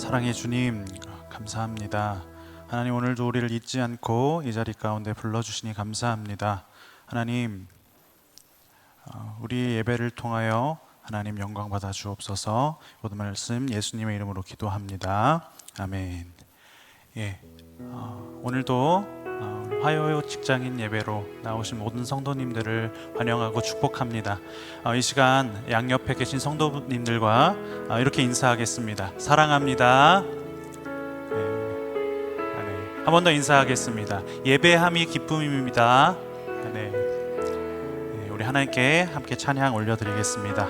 사랑의 주님, 감사합니다. 하나님, 오늘도 우리를 잊지 않고 이 자리 가운데 불러주시니 감사합니다. 하나님, 우리 예배를 통하여 하나님 영광 받아 주옵소서. 모든 말씀 예수님의 이름으로 기도합니다. 아멘. 오늘도 화요 직장인 예배로 나오신 모든 성도님들을 환영하고 축복합니다. 이 시간 양옆에 계신 성도님들과 이렇게 인사하겠습니다. 사랑합니다. 한 번 더 인사하겠습니다. 예배함이 기쁨입니다. 우리 하나님께 함께 찬양 올려드리겠습니다.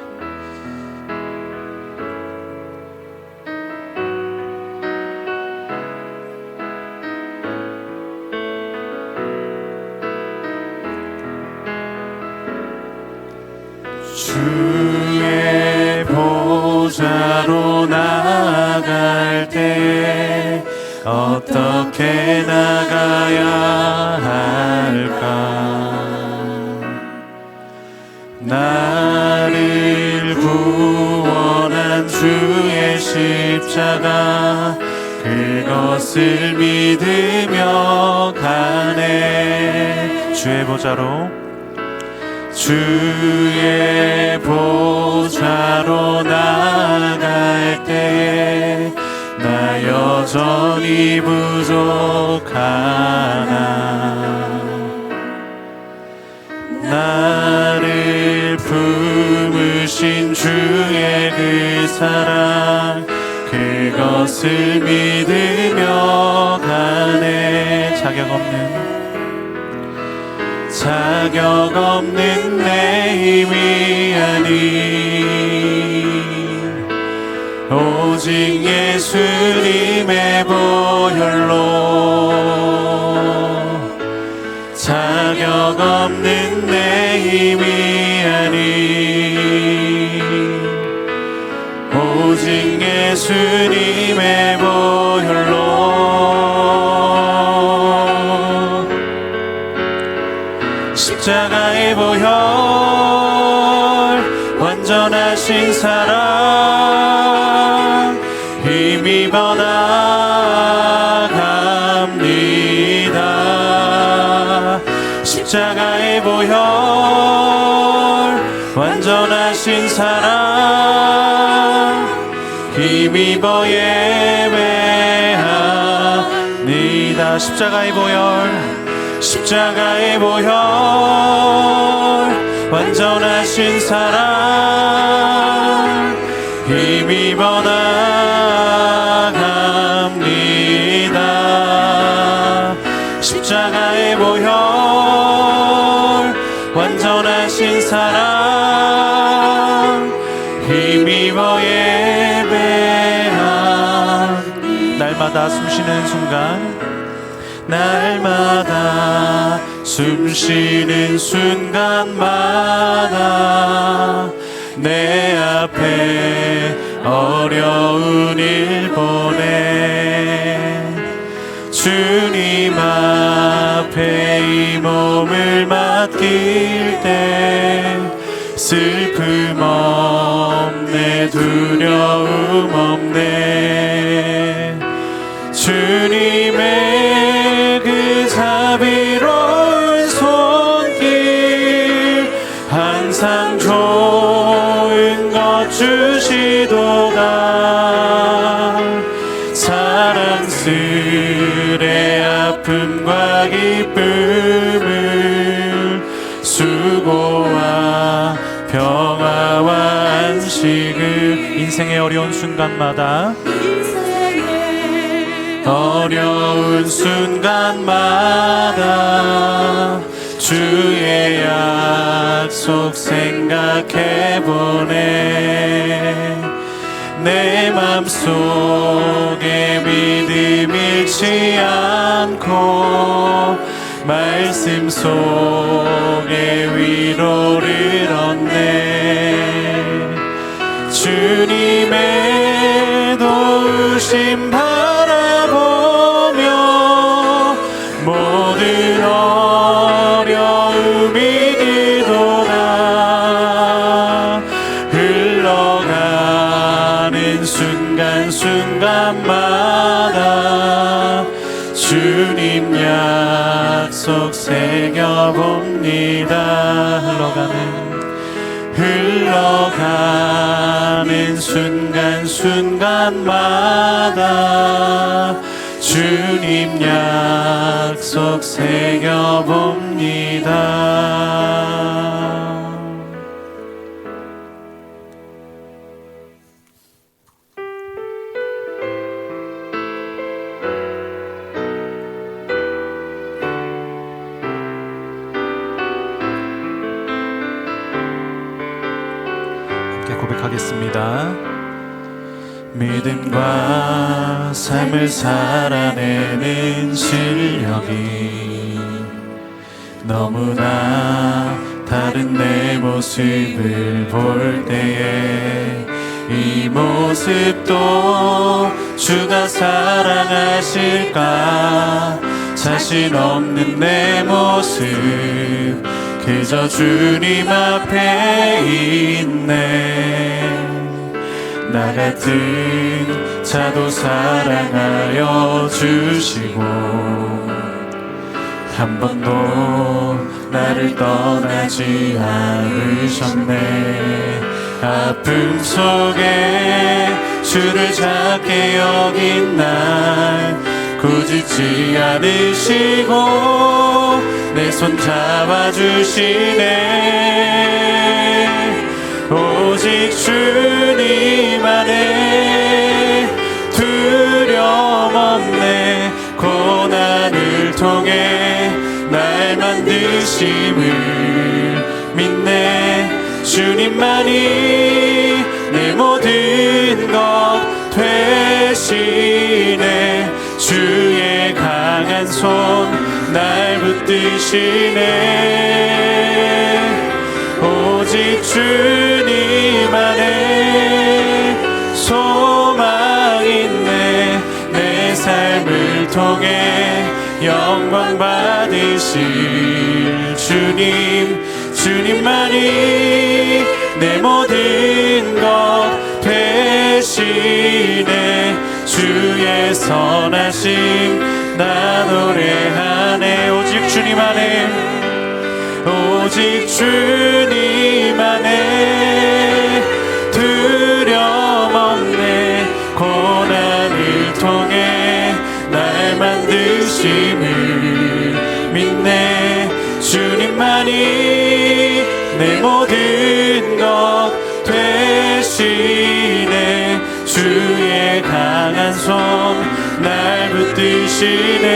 주의 보좌로 나아갈 때 어떻게 나가야 할까? 나를 구원한 주의 십자가, 그것을 믿으며 가네. 주의 보좌로, 주의 보좌로 나아갈 때 나 여전히 부족하나? 나를 품으신 주의 그 사랑, 그것을 믿으며 가네. 자격 없는 내 힘이 아닌 오직 예수님의 보혈로, 자격 없는 내 힘이 아닌 오직 예수님의 보혈로, 십자가의 보혈, 완전하신 사랑 힘입어 나갑니다. 십자가의 보혈, 완전하신 사랑 힘입어 예배합니다. 십자가의 보혈, 십자가의 보혈, 완전하신 사랑 힘입어 나갑니다. 십자가의 보혈, 완전하신 사랑 힘입어 예배합니다. 날마다 숨쉬는 순간, 날마다 숨쉬는 순간마다 내 앞에 어려운 일 보내 주님 앞에 이 몸을 맡길 때 슬픔 없네, 두려움 없네. 주님의 그 자비로운 손길, 항상 좋은 것 주시도다. 사랑스레 아픔과 기쁨을, 수고와 평화와 안식을, 인생의 어려운 순간마다, 어려운 순간마다 주의 약속 생각해보네. 내 맘속에 믿음 잃지 않고 말씀 속에 위로를 얻네. 주님의 도우심 바라보며 모든 어려움이 흘러가는 순간순간마다 주님 약속 새겨봅니다. 흘러가는 순간순간마다 주님 약속 새겨봅니다. 고백하겠습니다. 믿음과 삶을 살아내는 실력이 너무나 다른 내 모습을 볼 때에 이 모습도 주가 사랑하실까 자신 없는 내 모습 그저 주님 앞에 있네. 나 같은 자도 사랑하여 주시고 한 번도 나를 떠나지 않으셨네. 아픔 속에 주를 작게 여긴 날 꾸짖지 않으시고 내 손 잡아주시네. 오직 주님 안에 두려움 없네. 고난을 통해 날 만드심을 믿네. 주님만이 내 모든 것 되시네. 주의 강한 손 날 붙드시네. 오직 주님 안에 소망 있네. 내 삶을 통해 영광 받으실 주님만이 내 모든 것 되시네. 주의 선하심 나 노래하네. 오직 주님 안에 오직 주님 안에 두려움 없네. 고난을 통해 날 만드심을 믿네. 주님만이 내 모든 것 되시네. 주의 강한 손 날 붙드시네.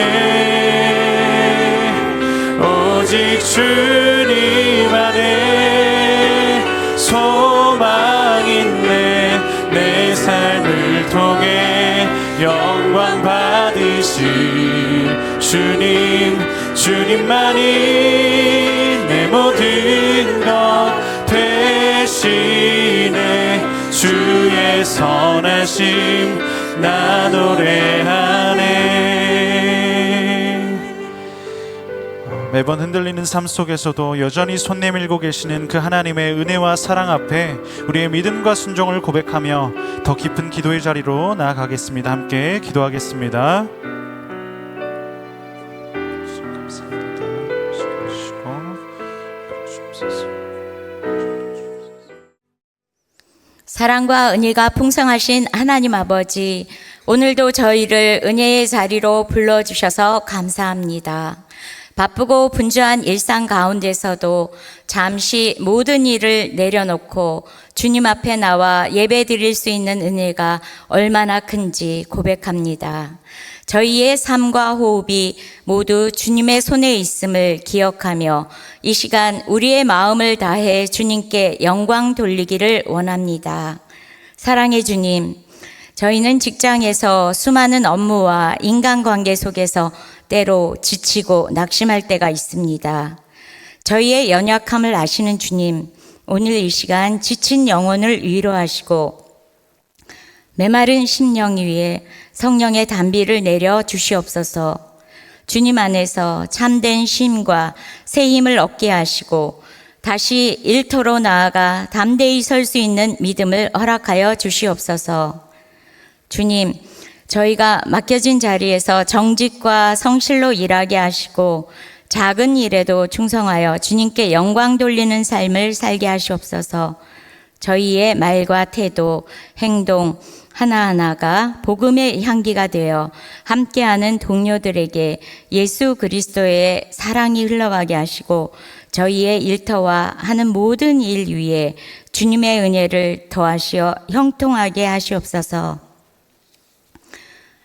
오직 주님 안에 소망 있네. 내 삶을 통해 영광 받으실 주님만이 내 모든 것 되시네. 주의 선하심 나 노래하네. 매번 흔들리는 삶 속에서도 여전히 손 내밀고 계시는 그 하나님의 은혜와 사랑 앞에 우리의 믿음과 순종을 고백하며 더 깊은 기도의 자리로 나아가겠습니다. 함께 기도하겠습니다. 사랑과 은혜가 풍성하신 하나님 아버지, 오늘도 저희를 은혜의 자리로 불러주셔서 감사합니다. 바쁘고 분주한 일상 가운데서도 잠시 모든 일을 내려놓고 주님 앞에 나와 예배 드릴 수 있는 은혜가 얼마나 큰지 고백합니다. 저희의 삶과 호흡이 모두 주님의 손에 있음을 기억하며 이 시간 우리의 마음을 다해 주님께 영광 돌리기를 원합니다. 사랑의 주님, 저희는 직장에서 수많은 업무와 인간관계 속에서 때로 지치고 낙심할 때가 있습니다. 저희의 연약함을 아시는 주님, 오늘 이 시간 지친 영혼을 위로하시고 메마른 심령 위에 성령의 단비를 내려 주시옵소서. 주님 안에서 참된 쉼과 새 힘을 얻게 하시고 다시 일터로 나아가 담대히 설 수 있는 믿음을 허락하여 주시옵소서. 주님, 저희가 맡겨진 자리에서 정직과 성실로 일하게 하시고 작은 일에도 충성하여 주님께 영광 돌리는 삶을 살게 하시옵소서. 저희의 말과 태도, 행동 하나하나가 복음의 향기가 되어 함께하는 동료들에게 예수 그리스도의 사랑이 흘러가게 하시고 저희의 일터와 하는 모든 일 위에 주님의 은혜를 더하시어 형통하게 하시옵소서.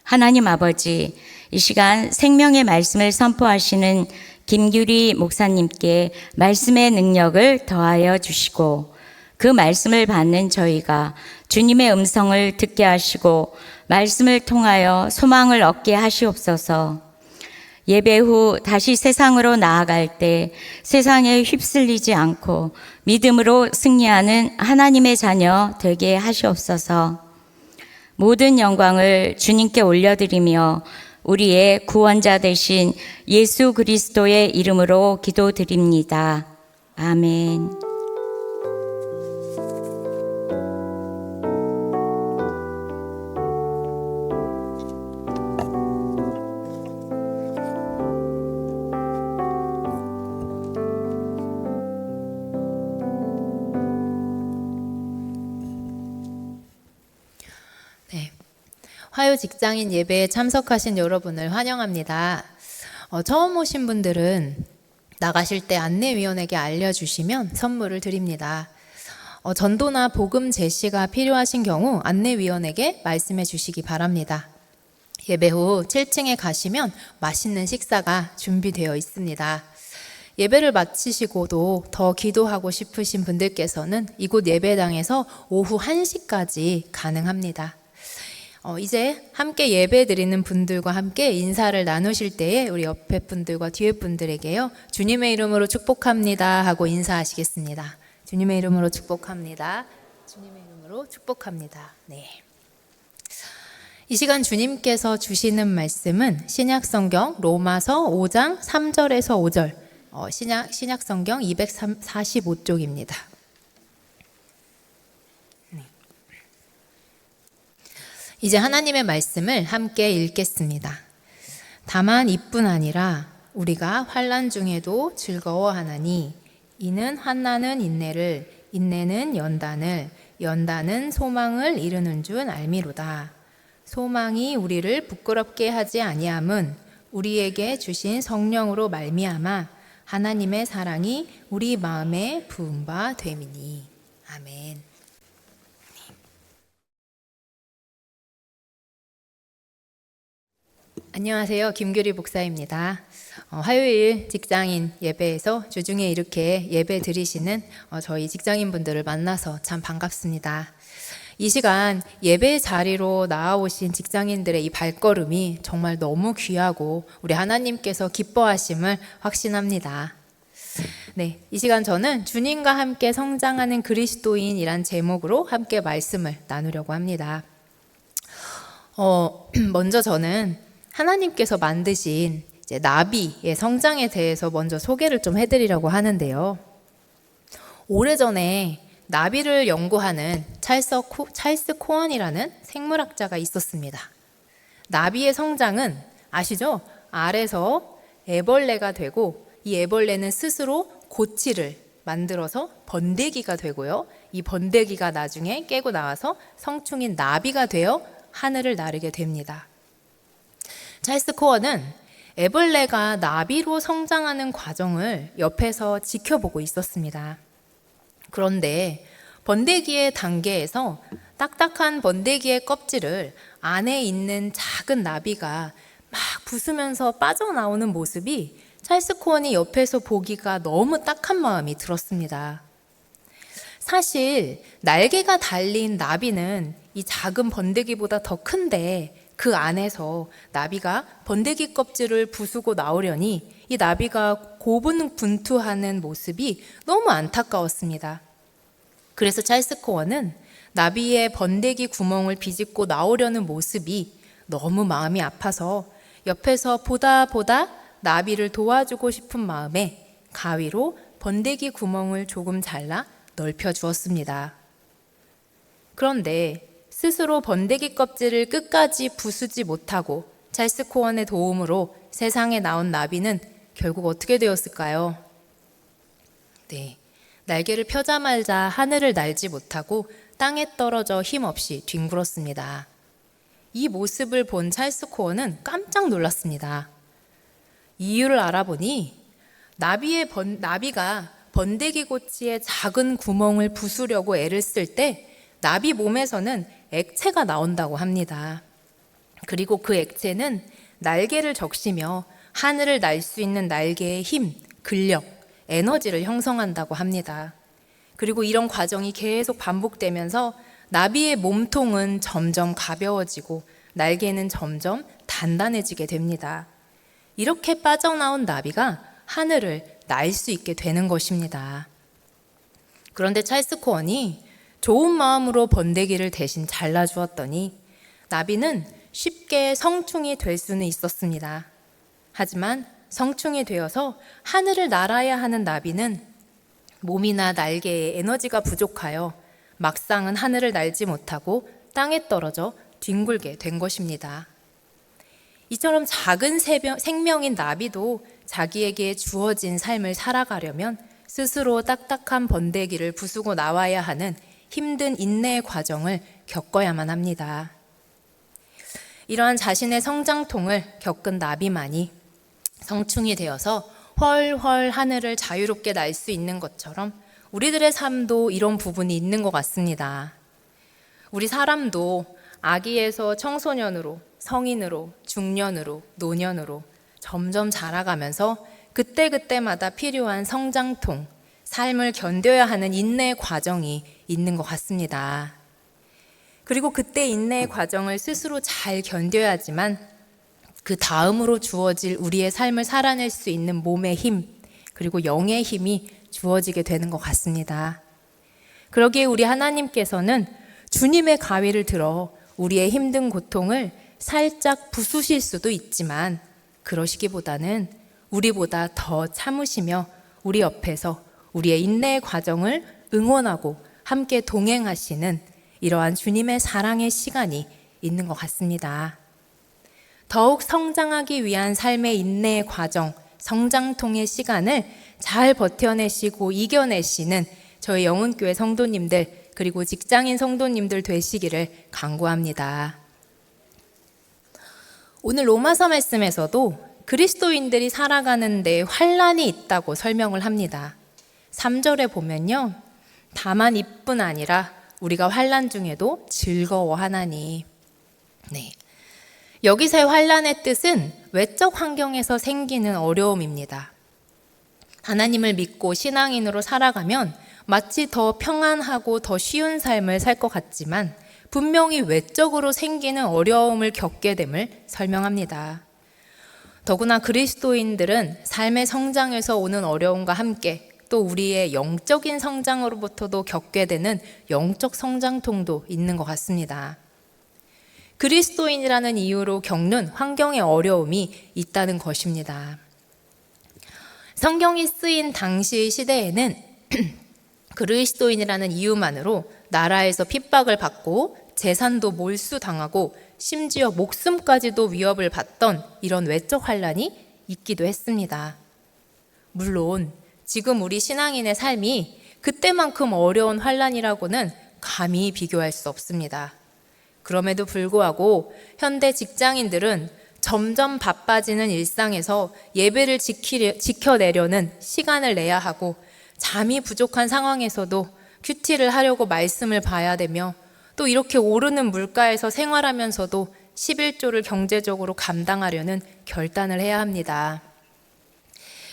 하나님 아버지, 이 시간 생명의 말씀을 선포하시는 김규리 목사님께 말씀의 능력을 더하여 주시고 그 말씀을 받는 저희가 주님의 음성을 듣게 하시고 말씀을 통하여 소망을 얻게 하시옵소서. 예배 후 다시 세상으로 나아갈 때 세상에 휩쓸리지 않고 믿음으로 승리하는 하나님의 자녀 되게 하시옵소서. 모든 영광을 주님께 올려드리며 우리의 구원자 되신 예수 그리스도의 이름으로 기도드립니다. 아멘. 화요 직장인 예배에 참석하신 여러분을 환영합니다. 처음 오신 분들은 나가실 때 안내위원에게 알려주시면 선물을 드립니다. 전도나 복음 제시가 필요하신 경우 안내위원에게 말씀해 주시기 바랍니다. 예배 후 7층에 가시면 맛있는 식사가 준비되어 있습니다. 예배를 마치시고도 더 기도하고 싶으신 분들께서는 이곳 예배당에서 오후 1시까지 가능합니다. 이제 함께 예배 드리는 분들과 함께 인사를 나누실 때에 우리 옆에 분들과 뒤에 분들에게요, 주님의 이름으로 축복합니다 하고 인사하시겠습니다. 주님의 이름으로 축복합니다. 주님의 이름으로 축복합니다. 네. 이 시간 주님께서 주시는 말씀은 신약성경 로마서 5장 3절에서 5절, 신약성경 245쪽입니다. 이제 하나님의 말씀을 함께 읽겠습니다. 다만 이뿐 아니라 우리가 환난 중에도 즐거워하나니 이는 환난은 인내를, 인내는 연단을, 연단은 소망을 이루는 줄 알미로다. 소망이 우리를 부끄럽게 하지 아니함은 우리에게 주신 성령으로 말미암아 하나님의 사랑이 우리 마음에 부은 바 됨이니. 아멘. 안녕하세요. 김규리 목사입니다. 화요일 직장인 예배에서 주중에 이렇게 예배 드리시는 저희 직장인분들을 만나서 참 반갑습니다. 이 시간 예배 자리로 나아오신 직장인들의 이 발걸음이 정말 너무 귀하고 우리 하나님께서 기뻐하심을 확신합니다. 네, 이 시간 저는 주님과 함께 성장하는 그리스도인이란 제목으로 함께 말씀을 나누려고 합니다. 먼저 저는 하나님께서 만드신 이제 나비의 성장에 대해서 먼저 소개를 좀 해드리려고 하는데요. 오래전에 나비를 연구하는 찰스 코언이라는 생물학자가 있었습니다. 나비의 성장은 아시죠? 알에서 애벌레가 되고 이 애벌레는 스스로 고치를 만들어서 번데기가 되고요. 이 번데기가 나중에 깨고 나와서 성충인 나비가 되어 하늘을 나르게 됩니다. 찰스 코언은 애벌레가 나비로 성장하는 과정을 옆에서 지켜보고 있었습니다. 그런데 번데기의 단계에서 딱딱한 번데기의 껍질을 안에 있는 작은 나비가 막 부수면서 빠져나오는 모습이 찰스 코언이 옆에서 보기가 너무 딱한 마음이 들었습니다. 사실 날개가 달린 나비는 이 작은 번데기보다 더 큰데 그 안에서 나비가 번데기 껍질을 부수고 나오려니 이 나비가 고분분투하는 모습이 너무 안타까웠습니다. 그래서 찰스 코언은 나비의 번데기 구멍을 비집고 나오려는 모습이 너무 마음이 아파서 옆에서 보다 나비를 도와주고 싶은 마음에 가위로 번데기 구멍을 조금 잘라 넓혀 주었습니다. 그런데 스스로 번데기 껍질을 끝까지 부수지 못하고 찰스 코언의 도움으로 세상에 나온 나비는 결국 어떻게 되었을까요? 네, 날개를 펴자마자 하늘을 날지 못하고 땅에 떨어져 힘없이 뒹굴었습니다. 이 모습을 본 찰스 코언은 깜짝 놀랐습니다. 이유를 알아보니 나비가 번데기 고치의 작은 구멍을 부수려고 애를 쓸 때 나비 몸에서는 액체가 나온다고 합니다. 그리고 그 액체는 날개를 적시며 하늘을 날 수 있는 날개의 힘, 근력, 에너지를 형성한다고 합니다. 그리고 이런 과정이 계속 반복되면서 나비의 몸통은 점점 가벼워지고 날개는 점점 단단해지게 됩니다. 이렇게 빠져나온 나비가 하늘을 날 수 있게 되는 것입니다. 그런데 찰스 코언이 좋은 마음으로 번데기를 대신 잘라주었더니 나비는 쉽게 성충이 될 수는 있었습니다. 하지만 성충이 되어서 하늘을 날아야 하는 나비는 몸이나 날개에 에너지가 부족하여 막상은 하늘을 날지 못하고 땅에 떨어져 뒹굴게 된 것입니다. 이처럼 작은 생명인 나비도 자기에게 주어진 삶을 살아가려면 스스로 딱딱한 번데기를 부수고 나와야 하는 힘든 인내의 과정을 겪어야만 합니다. 이러한 자신의 성장통을 겪은 나비만이 성충이 되어서 훨훨 하늘을 자유롭게 날 수 있는 것처럼 우리들의 삶도 이런 부분이 있는 것 같습니다. 우리 사람도 아기에서 청소년으로, 성인으로, 중년으로, 노년으로 점점 자라가면서 그때그때마다 필요한 성장통, 삶을 견뎌야 하는 인내의 과정이 있는 것 같습니다. 그리고 그때 인내의 과정을 스스로 잘 견뎌야지만 그 다음으로 주어질 우리의 삶을 살아낼 수 있는 몸의 힘, 그리고 영의 힘이 주어지게 되는 것 같습니다. 그러기에 우리 하나님께서는 주님의 가위를 들어 우리의 힘든 고통을 살짝 부수실 수도 있지만 그러시기보다는 우리보다 더 참으시며 우리 옆에서 우리의 인내의 과정을 응원하고 함께 동행하시는 이러한 주님의 사랑의 시간이 있는 것 같습니다. 더욱 성장하기 위한 삶의 인내의 과정, 성장통의 시간을 잘 버텨내시고 이겨내시는 저희 영흥교회 성도님들 그리고 직장인 성도님들 되시기를 간구합니다. 오늘 로마서 말씀에서도 그리스도인들이 살아가는 데 환난이 있다고 설명을 합니다. 3절에 보면요, 다만 이뿐 아니라 우리가 환난 중에도 즐거워하나니. 네. 여기서의 환난의 뜻은 외적 환경에서 생기는 어려움입니다. 하나님을 믿고 신앙인으로 살아가면 마치 더 평안하고 더 쉬운 삶을 살 것 같지만 분명히 외적으로 생기는 어려움을 겪게 됨을 설명합니다. 더구나 그리스도인들은 삶의 성장에서 오는 어려움과 함께 또 우리의 영적인 성장으로부터도 겪게 되는 영적 성장통도 있는 것 같습니다. 그리스도인이라는 이유로 겪는 환경의 어려움이 있다는 것입니다. 성경이 쓰인 당시 시대에는 그리스도인이라는 이유만으로 나라에서 핍박을 받고 재산도 몰수당하고 심지어 목숨까지도 위협을 받던 이런 외적 환난이 있기도 했습니다. 물론 지금 우리 신앙인의 삶이 그때만큼 어려운 환난이라고는 감히 비교할 수 없습니다. 그럼에도 불구하고 현대 직장인들은 점점 바빠지는 일상에서 예배를 지켜내려는 시간을 내야 하고 잠이 부족한 상황에서도 큐티를 하려고 말씀을 봐야 되며 또 이렇게 오르는 물가에서 생활하면서도 11조를 경제적으로 감당하려는 결단을 해야 합니다.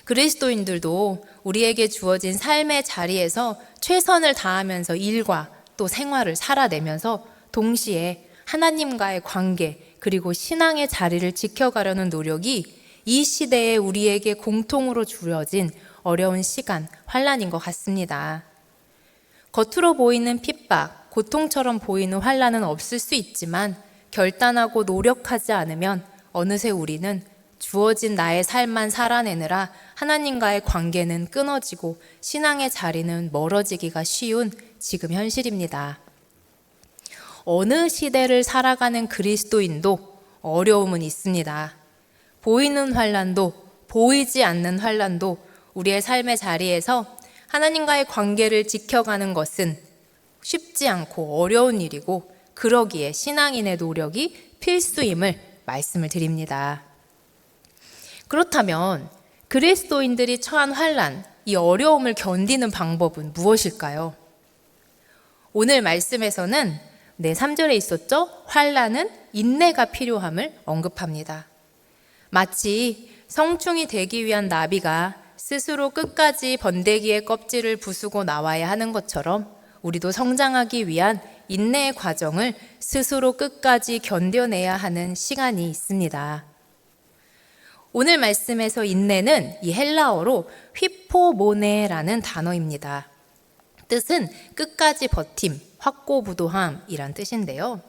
그리스도인들도 우리에게 주어진 삶의 자리에서 최선을 다하면서 일과 또 생활을 살아내면서 동시에 하나님과의 관계 그리고 신앙의 자리를 지켜가려는 노력이 이 시대에 우리에게 공통으로 주어진 어려운 시간, 환난인 것 같습니다. 겉으로 보이는 핍박, 고통처럼 보이는 환난은 없을 수 있지만 결단하고 노력하지 않으면 어느새 우리는 주어진 나의 삶만 살아내느라 하나님과의 관계는 끊어지고 신앙의 자리는 멀어지기가 쉬운 지금 현실입니다. 어느 시대를 살아가는 그리스도인도 어려움은 있습니다. 보이는 환난도 보이지 않는 환난도 우리의 삶의 자리에서 하나님과의 관계를 지켜가는 것은 쉽지 않고 어려운 일이고, 그러기에 신앙인의 노력이 필수임을 말씀을 드립니다. 그렇다면 그리스도인들이 처한 환난, 이 어려움을 견디는 방법은 무엇일까요? 오늘 말씀에서는 3절에 있었죠? 환난은 인내가 필요함을 언급합니다. 마치 성충이 되기 위한 나비가 스스로 끝까지 번데기의 껍질을 부수고 나와야 하는 것처럼 우리도 성장하기 위한 인내의 과정을 스스로 끝까지 견뎌내야 하는 시간이 있습니다. 오늘 말씀에서 인내는 이 헬라어로 휘포모네라는 단어입니다. 뜻은 끝까지 버팀, 확고부도함이란 뜻인데요.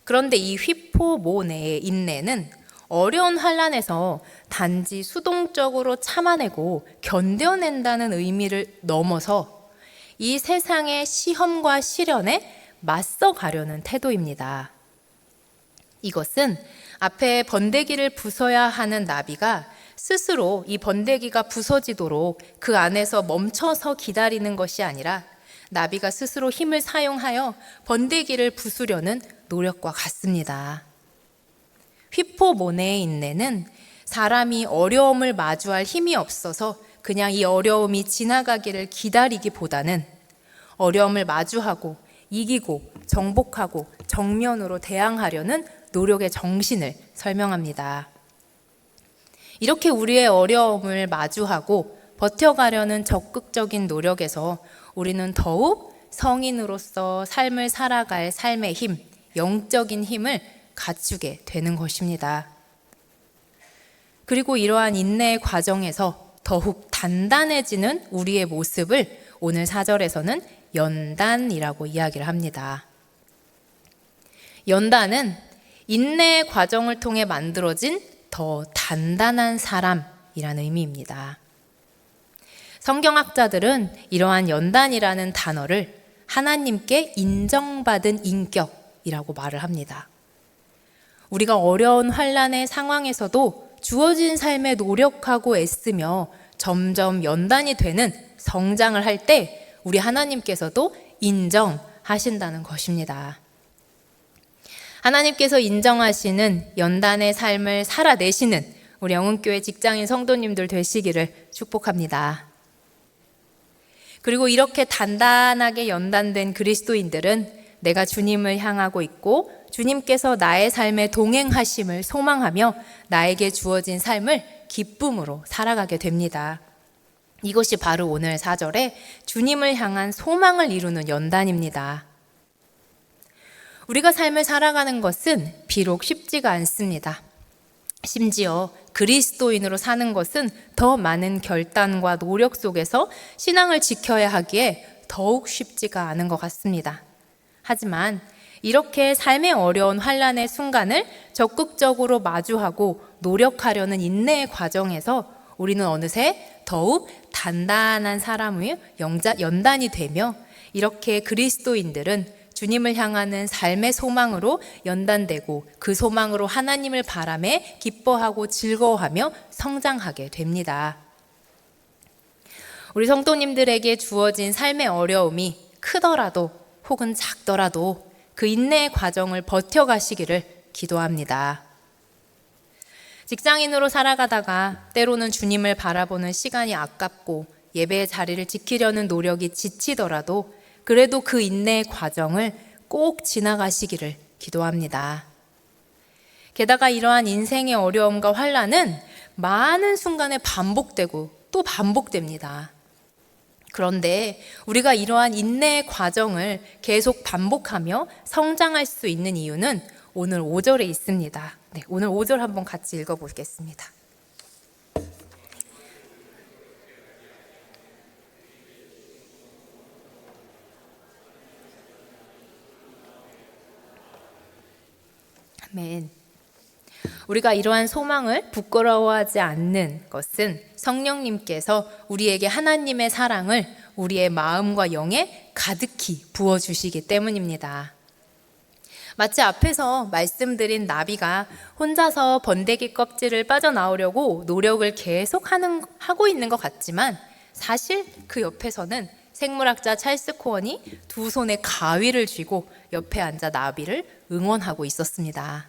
그런데 이 휘포모네의 인내는 어려운 환난에서 단지 수동적으로 참아내고 견뎌낸다는 의미를 넘어서 이 세상의 시험과 시련에 맞서 가려는 태도입니다. 이것은 앞에 번데기를 부숴야 하는 나비가 스스로 이 번데기가 부서지도록 그 안에서 멈춰서 기다리는 것이 아니라 나비가 스스로 힘을 사용하여 번데기를 부수려는 노력과 같습니다. 휘포모네의 인내는 사람이 어려움을 마주할 힘이 없어서 그냥 이 어려움이 지나가기를 기다리기보다는 어려움을 마주하고 이기고 정복하고 정면으로 대항하려는 노력의 정신을 설명합니다. 이렇게 우리의 어려움을 마주하고 버텨가려는 적극적인 노력에서 우리는 더욱 성인으로서 삶을 살아갈 삶의 힘, 영적인 힘을 갖추게 되는 것입니다. 그리고 이러한 인내의 과정에서 더욱 단단해지는 우리의 모습을 오늘 4절에서는 연단이라고 이야기를 합니다. 연단은 인내의 과정을 통해 만들어진 더 단단한 사람이라는 의미입니다. 성경학자들은 이러한 연단이라는 단어를 하나님께 인정받은 인격이라고 말을 합니다. 우리가 어려운 환난의 상황에서도 주어진 삶에 노력하고 애쓰며 점점 연단이 되는 성장을 할 때 우리 하나님께서도 인정하신다는 것입니다. 하나님께서 인정하시는 연단의 삶을 살아내시는 우리 영흥교회 직장인 성도님들 되시기를 축복합니다. 그리고 이렇게 단단하게 연단된 그리스도인들은 내가 주님을 향하고 있고 주님께서 나의 삶에 동행하심을 소망하며 나에게 주어진 삶을 기쁨으로 살아가게 됩니다. 이것이 바로 오늘 4절에 주님을 향한 소망을 이루는 연단입니다. 우리가 삶을 살아가는 것은 비록 쉽지가 않습니다. 심지어 그리스도인으로 사는 것은 더 많은 결단과 노력 속에서 신앙을 지켜야 하기에 더욱 쉽지가 않은 것 같습니다. 하지만 이렇게 삶의 어려운 환난의 순간을 적극적으로 마주하고 노력하려는 인내의 과정에서 우리는 어느새 더욱 단단한 사람의 연단이 되며 이렇게 그리스도인들은 주님을 향하는 삶의 소망으로 연단되고 그 소망으로 하나님을 바라매 기뻐하고 즐거워하며 성장하게 됩니다. 우리 성도님들에게 주어진 삶의 어려움이 크더라도 혹은 작더라도 그 인내의 과정을 버텨가시기를 기도합니다. 직장인으로 살아가다가 때로는 주님을 바라보는 시간이 아깝고 예배의 자리를 지키려는 노력이 지치더라도 그래도 그 인내의 과정을 꼭 지나가시기를 기도합니다. 게다가 이러한 인생의 어려움과 환난은 많은 순간에 반복되고 또 반복됩니다. 그런데 우리가 이러한 인내의 과정을 계속 반복하며 성장할 수 있는 이유는 오늘 5절에 있습니다. 네, 오늘 5절 한번 같이 읽어보겠습니다. 아멘. 우리가 이러한 소망을 부끄러워하지 않는 것은 성령님께서 우리에게 하나님의 사랑을 우리의 마음과 영에 가득히 부어주시기 때문입니다. 마치 앞에서 말씀드린 나비가 혼자서 번데기 껍질을 빠져나오려고 노력을 계속 하고 있는 것 같지만 사실 그 옆에서는 생물학자 찰스 코언이 두 손에 가위를 쥐고 옆에 앉아 나비를 응원하고 있었습니다.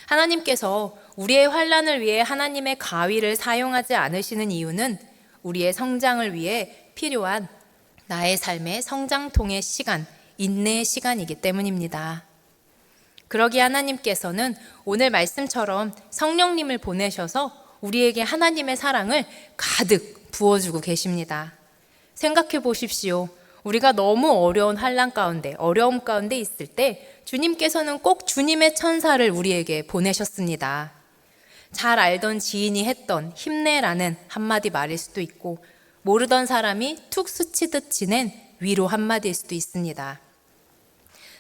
하나님께서 우리의 환난을 위해 하나님의 가위를 사용하지 않으시는 이유는 우리의 성장을 위해 필요한 나의 삶의 성장통의 시간, 인내의 시간이기 때문입니다. 그러기에 하나님께서는 오늘 말씀처럼 성령님을 보내셔서 우리에게 하나님의 사랑을 가득 부어주고 계십니다. 생각해 보십시오. 우리가 너무 어려운 환난 가운데, 어려움 가운데 있을 때 주님께서는 꼭 주님의 천사를 우리에게 보내셨습니다. 잘 알던 지인이 했던 힘내라는 한마디 말일 수도 있고, 모르던 사람이 툭 스치듯 지낸 위로 한마디일 수도 있습니다.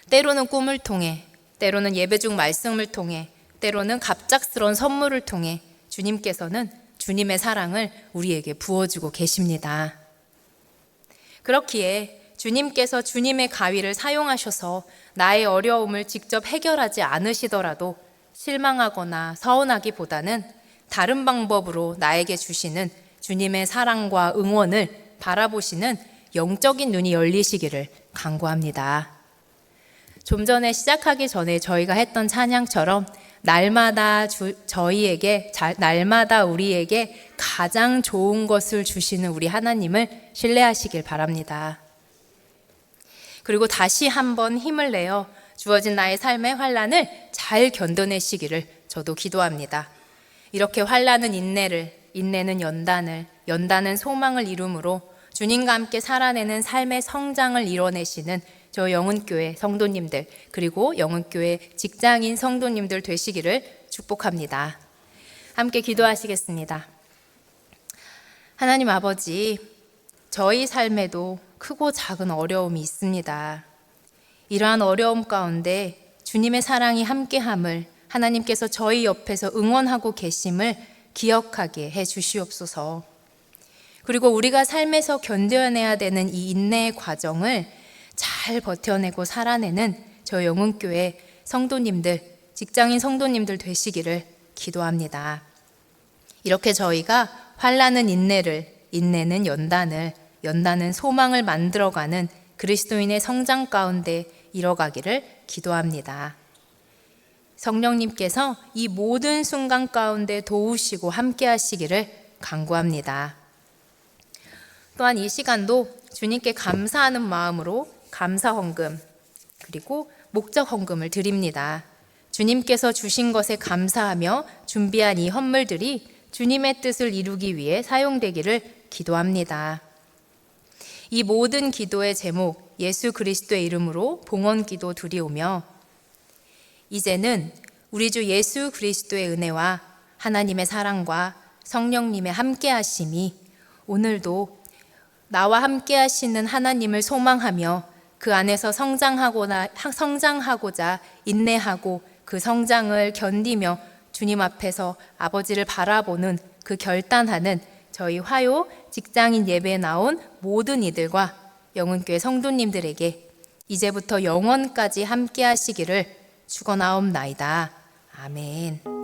때로는 꿈을 통해, 때로는 예배 중 말씀을 통해, 때로는 갑작스러운 선물을 통해 주님께서는 주님의 사랑을 우리에게 부어주고 계십니다. 그렇기에 주님께서 주님의 가위를 사용하셔서 나의 어려움을 직접 해결하지 않으시더라도 실망하거나 서운하기보다는 다른 방법으로 나에게 주시는 주님의 사랑과 응원을 바라보시는 영적인 눈이 열리시기를 간구합니다. 좀 전에 시작하기 전에 저희가 했던 찬양처럼 날마다 날마다 우리에게 가장 좋은 것을 주시는 우리 하나님을 신뢰하시길 바랍니다. 그리고 다시 한번 힘을 내어 주어진 나의 삶의 환난을 잘 견뎌내시기를 저도 기도합니다. 이렇게 환난은 인내를, 인내는 연단을, 연단은 소망을 이룸으로 주님과 함께 살아내는 삶의 성장을 이뤄내시는 저 영은교회 성도님들, 그리고 영은교회 직장인 성도님들 되시기를 축복합니다. 함께 기도하시겠습니다. 하나님 아버지, 저희 삶에도 크고 작은 어려움이 있습니다. 이러한 어려움 가운데 주님의 사랑이 함께함을, 하나님께서 저희 옆에서 응원하고 계심을 기억하게 해 주시옵소서. 그리고 우리가 삶에서 견뎌내야 되는 이 인내의 과정을 잘 버텨내고 살아내는 저 영은교회 성도님들, 직장인 성도님들 되시기를 기도합니다. 이렇게 저희가 환난은 인내를, 인내는 연단을, 연단은 소망을 만들어가는 그리스도인의 성장 가운데 이뤄가기를 기도합니다. 성령님께서 이 모든 순간 가운데 도우시고 함께 하시기를 간구합니다. 또한 이 시간도 주님께 감사하는 마음으로 감사 헌금, 그리고 목적 헌금을 드립니다. 주님께서 주신 것에 감사하며 준비한 이 헌물들이 주님의 뜻을 이루기 위해 사용되기를 기도합니다. 이 모든 기도의 제목, 예수 그리스도의 이름으로 봉헌기도 드리오며, 이제는 우리 주 예수 그리스도의 은혜와 하나님의 사랑과 성령님의 함께하심이 오늘도 나와 함께하시는 하나님을 소망하며 그 안에서 성장하고자 인내하고 그 성장을 견디며 주님 앞에서 아버지를 바라보는 그 결단하는 저희 화요 직장인 예배에 나온 모든 이들과 영은교회 성도님들에게 이제부터 영원까지 함께 하시기를 축원하옵나이다. 아멘.